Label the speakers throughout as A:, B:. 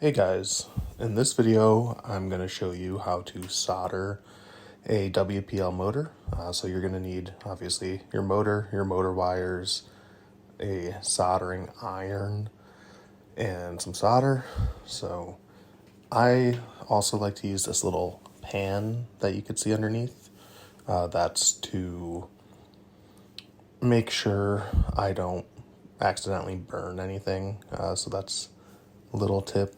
A: Hey guys, in this video I'm going to show you how to solder a WPL motor. So you're going to need obviously your motor wires, a soldering iron, and some solder. So I also like to use this little pan that you could see underneath. That's to make sure I don't accidentally burn anything. So that's a little tip.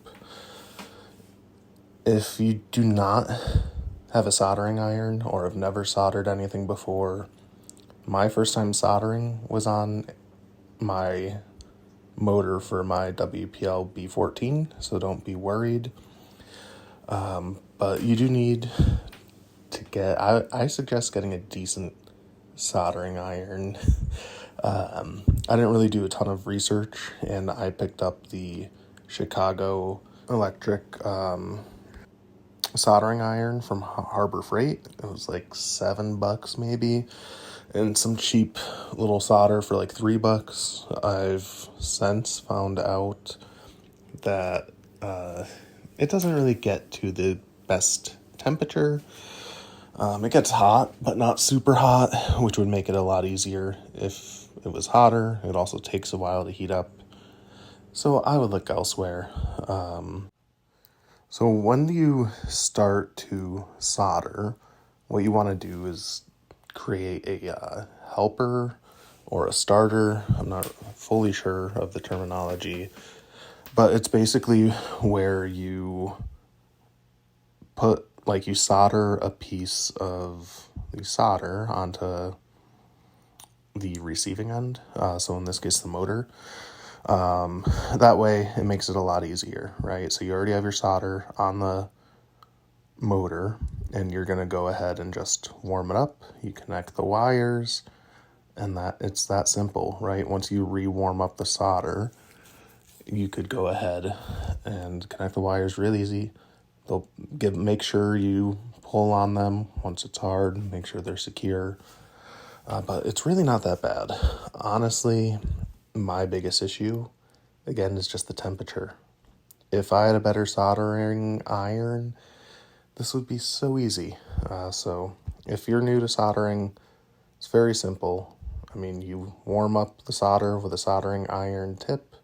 A: If you do not have a soldering iron or have never soldered anything before, my first time soldering was on my motor for my WPL B14, so don't be worried. But you do need to get, I suggest getting a decent soldering iron. I didn't really do a ton of research, and I picked up the Chicago Electric soldering iron from Harbor Freight. It was like $7 maybe, and some cheap little solder for like $3. I've since found out that it doesn't really get to the best temperature. It gets hot, but not super hot, which would make it a lot easier if it was hotter. It also takes a while to heat up, so I would look elsewhere. So when you start to solder, what you want to do is create a helper or a starter. I'm not fully sure of the terminology, but it's basically where you put, like, you solder a piece of the solder onto the receiving end. So in this case, the motor. That way it makes it a lot easier, right? So you already have your solder on the motor, and you're going to go ahead and just warm it up. You connect the wires, and it's that simple, right? Once you re-warm up the solder, you could go ahead and connect the wires real easy. Make sure you pull on them once it's hard, make sure they're secure. But it's really not that bad. Honestly, my biggest issue, again, is just the temperature. If I had a better soldering iron, this would be so easy. So if you're new to soldering, it's very simple. I mean, you warm up the solder with a soldering iron tip,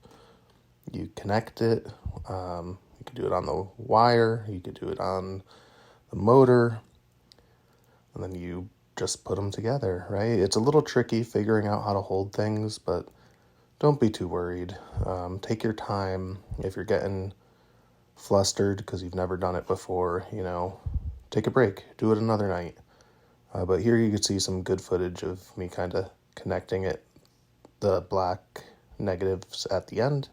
A: you connect it. You could do it on the wire, you could do it on the motor, and then you just put them together, right? It's a little tricky figuring out how to hold things, but don't be too worried. Take your time. If you're getting flustered because you've never done it before, take a break. Do it another night. But here you can see some good footage of me kind of connecting it, the black negatives at the end.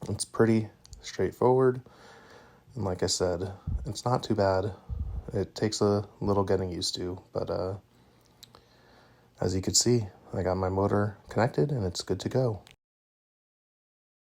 A: It's pretty straightforward. And like I said, it's not too bad. It takes a little getting used to, but as you can see, I got my motor connected and it's good to go.